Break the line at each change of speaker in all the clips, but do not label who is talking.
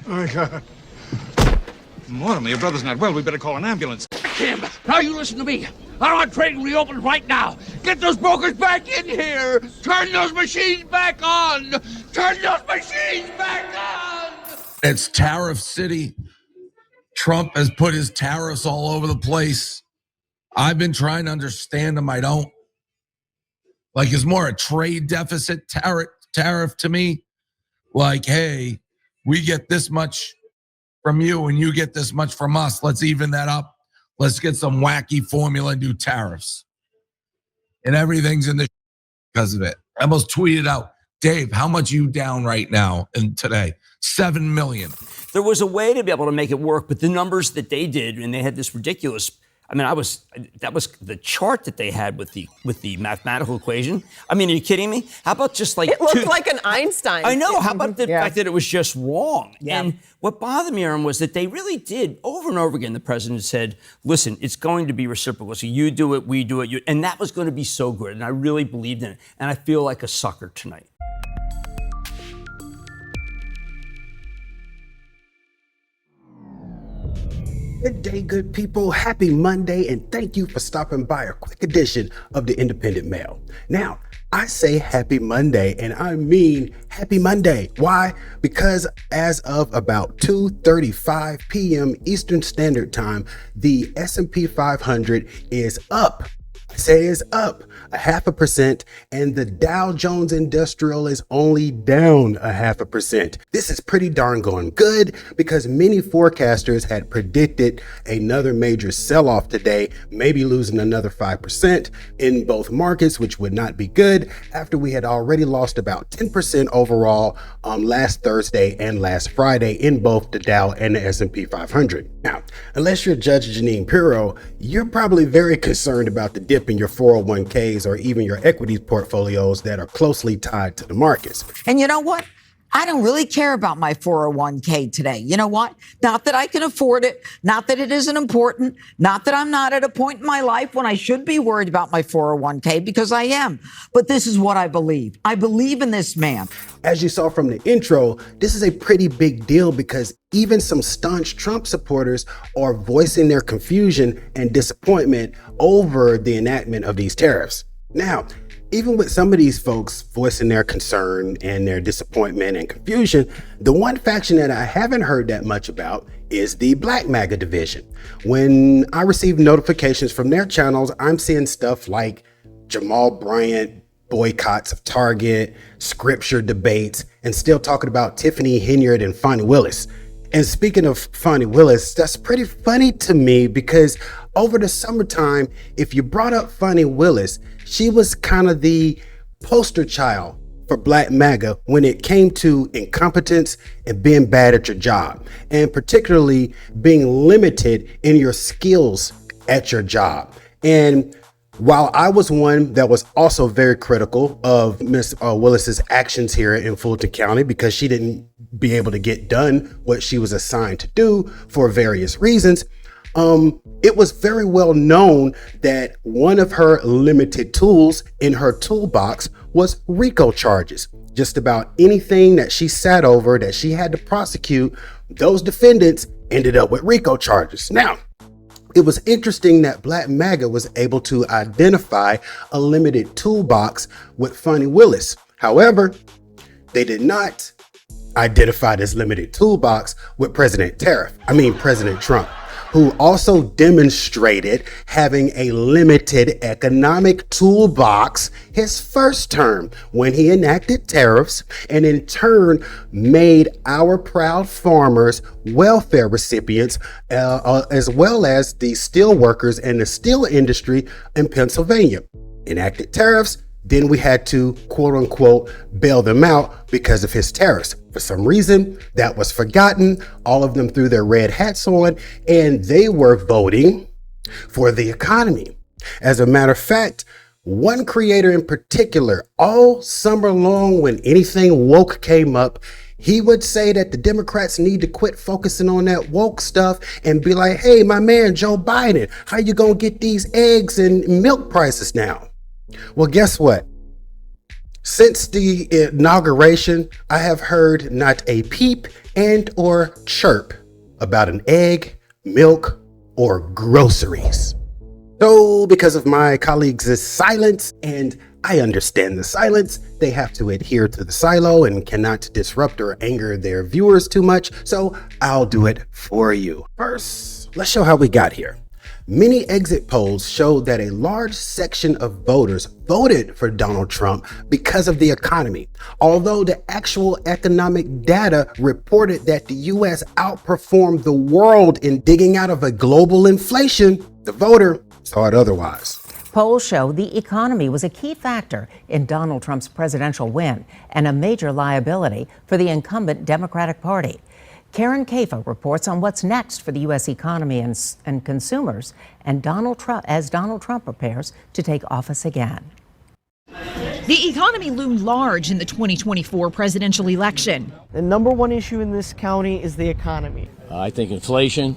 my God. Mortimer, your brother's not well. We better call an ambulance.
Kim, now you listen to me. I want trading reopened right now. Get those brokers back in here. Turn those machines back on. Turn those machines back on.
It's tariff city. Trump has put his tariffs all over the place. I've been trying to understand them. I don't. Like, it's more a trade deficit tariff to me. Like, hey, we get this much from you and you get this much from us. Let's even that up. Let's get some wacky formula and do tariffs. And everything's in the because of it. I almost tweeted out, Dave, how much you down right now and today? 7 million.
There was a way to be able to make it work, but the numbers that they did, and they had this ridiculous, I mean, that was the chart that they had with the mathematical equation. I mean, are you kidding me? How about just like
it looked like an Einstein.
I know. How about the fact that it was just wrong?
Yeah.
And what bothered me, Aaron, was that they really did over and over again. The president said, "Listen, it's going to be reciprocal. So you do it, we do it, and that was going to be so good." And I really believed in it. And I feel like a sucker tonight.
Good day, good people. Happy Monday, and thank you for stopping by a quick edition of the Independent Mail. Now, I say happy Monday, and I mean happy Monday. Why? Because as of about 2:35 p.m. Eastern Standard Time, the S&P 500 is up. Say is up 0.5%, and the Dow Jones Industrial is only down 0.5%. This is pretty darn going good because many forecasters had predicted another major sell-off today, maybe losing another 5% in both markets, which would not be good after we had already lost about 10% overall last Thursday and last Friday in both the Dow and the S&P 500. Now, unless you're Judge Janine Pirro, you're probably very concerned about the dip in your 401ks or even your equities portfolios that are closely tied to the markets.
And you know what? I don't really care about my 401k today. You know what? Not that I can afford it. Not that it isn't important. Not that I'm not at a point in my life when I should be worried about my 401k, because I am. But this is what I believe. I believe in this man.
As you saw from the intro, this is a pretty big deal because even some staunch Trump supporters are voicing their confusion and disappointment over the enactment of these tariffs. Now, even with some of these folks voicing their concern and their disappointment and confusion, the one faction that I haven't heard that much about is the Black MAGA division. When I receive notifications from their channels, I'm seeing stuff like Jamal Bryant boycotts of Target, scripture debates, and still talking about Tiffany Henyard and Fani Willis. And speaking of Fani Willis, that's pretty funny to me because over the summertime, if you brought up Fani Willis, she was kind of the poster child for Black MAGA when it came to incompetence and being bad at your job, and particularly being limited in your skills at your job. And while I was one that was also very critical of Miss Willis's actions here in Fulton County because she didn't be able to get done what she was assigned to do for various reasons, it was very well known that one of her limited tools in her toolbox was RICO charges. Just about anything that she sat over that she had to prosecute, those defendants ended up with RICO charges. Now, it was interesting that Black MAGA was able to identify a limited toolbox with Fani Willis. However, they did not identify this limited toolbox with President Trump, who also demonstrated having a limited economic toolbox his first term when he enacted tariffs and in turn made our proud farmers welfare recipients, as well as the steel workers and the steel industry in Pennsylvania. Enacted tariffs, then we had to, quote unquote, bail them out because of his tariffs. For some reason, that was forgotten. All of them threw their red hats on, and they were voting for the economy. As a matter of fact, one creator in particular, all summer long when anything woke came up, he would say that the Democrats need to quit focusing on that woke stuff and be like, hey, my man, Joe Biden, how you gonna get these eggs and milk prices now? Well, guess what? Since the inauguration, I have heard not a peep and or chirp about an egg, milk, or groceries. So because of my colleagues' silence, and I understand the silence, they have to adhere to the silo and cannot disrupt or anger their viewers too much, so I'll do it for you. First, let's show how we got here. Many exit polls showed that a large section of voters voted for Donald Trump because of the economy. Although the actual economic data reported that the US outperformed the world in digging out of a global inflation, the voter saw it otherwise.
Polls show the economy was a key factor in Donald Trump's presidential win and a major liability for the incumbent Democratic Party. Karen Kafa reports on what's next for the U.S. economy and consumers, and Donald Trump prepares to take office again.
The economy loomed large in the 2024 presidential election.
The number one issue in this county is the economy.
I think inflation,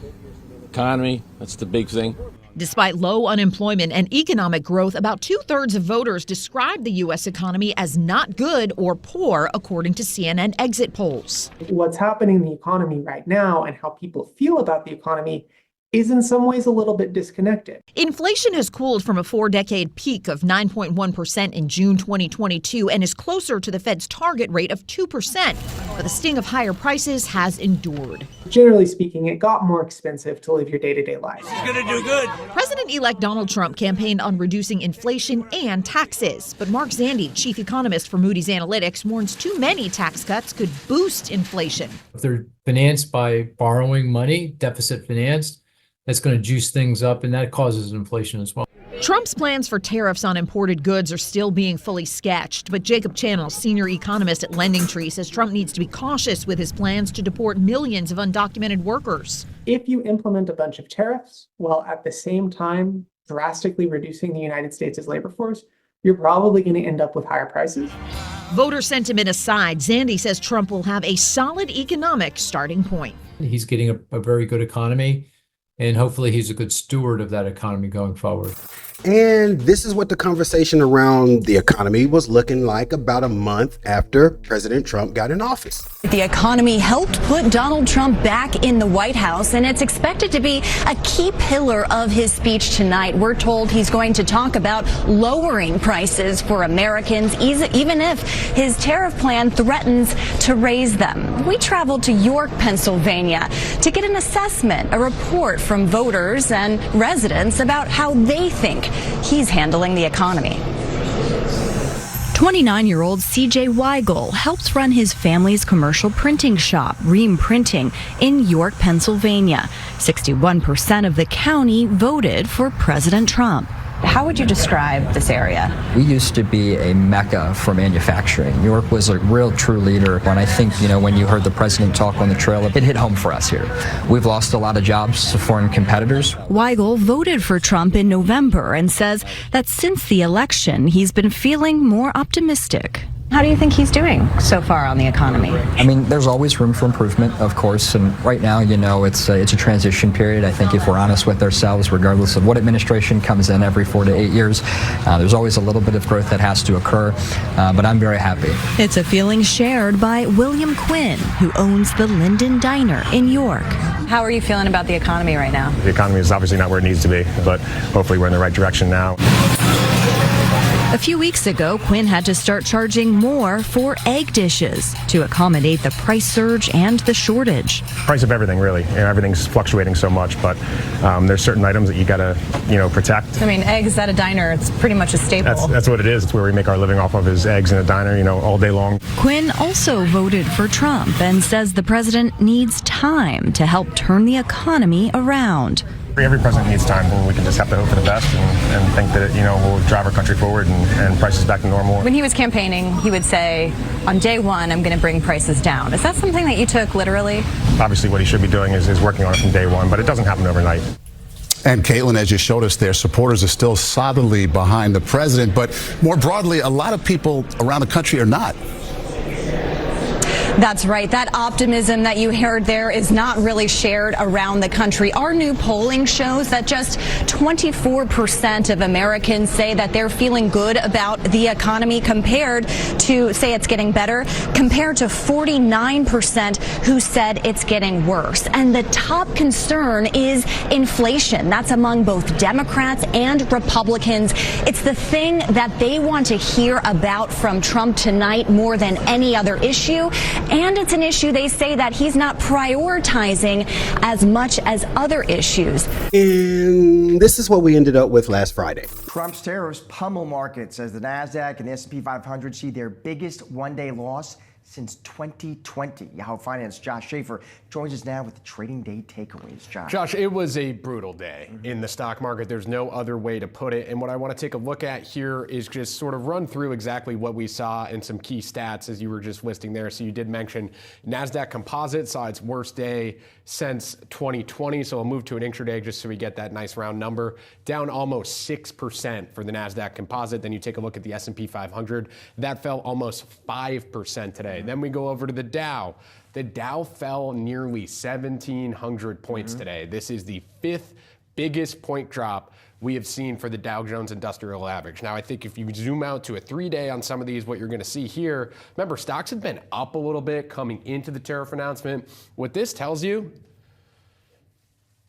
economy, that's the big thing.
Despite low unemployment and economic growth, about 2/3 of voters described the U.S. economy as not good or poor, according to CNN exit polls.
What's happening in the economy right now and how people feel about the economy is in some ways a little bit disconnected.
Inflation has cooled from a 4-decade peak of 9.1% in June 2022 and is closer to the Fed's target rate of 2%. But the sting of higher prices has endured.
Generally speaking, it got more expensive to live your day-to-day life.
You're gonna do good.
President-elect Donald Trump campaigned on reducing inflation and taxes. But Mark Zandi, chief economist for Moody's Analytics, warns too many tax cuts could boost inflation.
If they're financed by borrowing money, deficit financed, that's going to juice things up, and that causes inflation as well.
Trump's plans for tariffs on imported goods are still being fully sketched, but Jacob Channel, senior economist at LendingTree, says Trump needs to be cautious with his plans to deport millions of undocumented workers.
If you implement a bunch of tariffs while at the same time drastically reducing the United States' labor force, you're probably going to end up with higher prices.
Voter sentiment aside, Zandi says Trump will have a solid economic starting point.
He's getting a very good economy, and hopefully he's a good steward of that economy going forward.
And this is what the conversation around the economy was looking like about a month after President Trump got in office.
The economy helped put Donald Trump back in the White House, and it's expected to be a key pillar of his speech tonight. We're told he's going to talk about lowering prices for Americans, even if his tariff plan threatens to raise them. We traveled to York, Pennsylvania to get an assessment, a report from voters and residents about how they think he's handling the economy.
29-year-old CJ Weigel helps run his family's commercial printing shop, Ream Printing, in York, Pennsylvania. 61% of the county voted for President Trump.
How would you describe this area?
We used to be a mecca for manufacturing. York was a real true leader. And I think, when you heard the president talk on the trail, it hit home for us here. We've lost a lot of jobs to foreign competitors.
Weigel voted for Trump in November and says that since the election, he's been feeling more optimistic.
How do you think he's doing so far on the economy?
I mean, there's always room for improvement, of course. And right now, it's a transition period. I think if we're honest with ourselves, regardless of what administration comes in every 4 to 8 years, there's always a little bit of growth that has to occur. But I'm very happy.
It's a feeling shared by William Quinn, who owns the Linden Diner in York.
How are you feeling about the economy right now?
The economy is obviously not where it needs to be, but hopefully we're in the right direction now.
A few weeks ago, Quinn had to start charging more for egg dishes to accommodate the price surge and the shortage.
Price of everything, really. Everything's fluctuating so much, but there's certain items that you gotta, protect.
I mean, eggs at a diner, it's pretty much a staple.
That's what it is. It's where we make our living off of, is eggs in a diner, all day long.
Quinn also voted for Trump and says the president needs time to help turn the economy around.
Every president needs time, and we can just have to hope for the best and think that will drive our country forward and prices back to normal.
When he was campaigning, he would say, on day one, I'm going to bring prices down. Is that something that you took literally?
Obviously, what he should be doing is working on it from day one, but it doesn't happen overnight.
And Caitlin, as you showed us there, supporters are still solidly behind the president, but more broadly, a lot of people around the country are not.
That's right. That optimism that you heard there is not really shared around the country. Our new polling shows that just 24% of Americans say that they're feeling good about the economy compared to say it's getting better, compared to 49% who said it's getting worse. And the top concern is inflation. That's among both Democrats and Republicans. It's the thing that they want to hear about from Trump tonight more than any other issue. And it's an issue they say that he's not prioritizing as much as other issues.
And this is what we ended up with last Friday.
Trump's tariffs pummel markets as the NASDAQ and the S&P 500 see their biggest one-day loss since 2020. Yahoo Finance Josh Schaefer joins us now with the trading day takeaways.
Josh, it was a brutal day in the stock market. There's no other way to put it. And what I want to take a look at here is just sort of run through exactly what we saw in some key stats as you were just listing there. So you did mention NASDAQ Composite saw its worst day since 2020. So I'll move to an intraday just so we get that nice round number. Down almost 6% for the NASDAQ Composite. Then you take a look at the S&P 500. That fell almost 5% today. Then we go over to the Dow. The Dow fell nearly 1,700 points today. This is the 5th biggest point drop we have seen for the Dow Jones Industrial Average. Now, I think if you zoom out to a 3-day on some of these, what you're going to see here, remember, stocks have been up a little bit coming into the tariff announcement. What this tells you,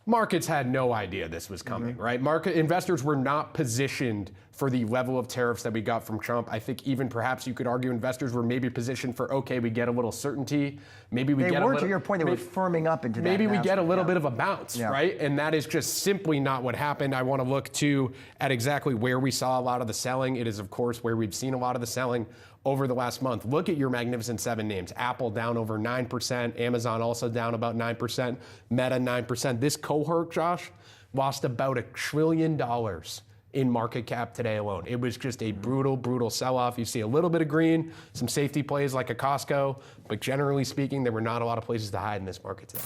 markets had no idea this was coming, right? Market investors were not positioned for the level of tariffs that we got from Trump. I think even perhaps you could argue investors were maybe positioned for, okay, we get a little certainty. Maybe we get a little,
to your point, they were firming up into that.
Maybe we get a little bit of a bounce, right? And that is just simply not what happened. I want to look too at exactly where we saw a lot of the selling. It is, of course, where we've seen a lot of the selling over the last month. Look at your Magnificent Seven names. Apple down over 9%. Amazon also down about 9%. Meta 9%. This cohort, Josh, lost about $1 trillion in market cap today alone. It was just a brutal, brutal sell-off. You see a little bit of green, some safety plays like a Costco, but generally speaking, there were not a lot of places to hide in this market today.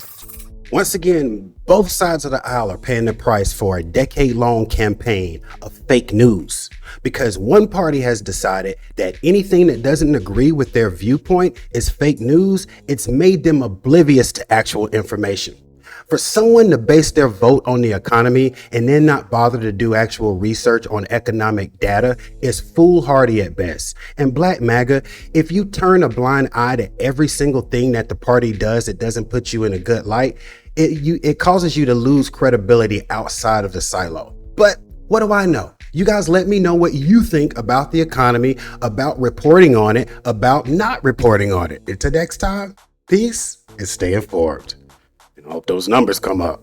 Once again, both sides of the aisle are paying the price for a decade-long campaign of fake news, because one party has decided that anything that doesn't agree with their viewpoint is fake news. It's made them oblivious to actual information. For someone to base their vote on the economy and then not bother to do actual research on economic data is foolhardy at best. And Black MAGA, if you turn a blind eye to every single thing that the party does that doesn't put you in a good light, it causes you to lose credibility outside of the silo. But what do I know? You guys let me know what you think about the economy, about reporting on it, about not reporting on it. Until next time, peace and stay informed. I hope those numbers come up.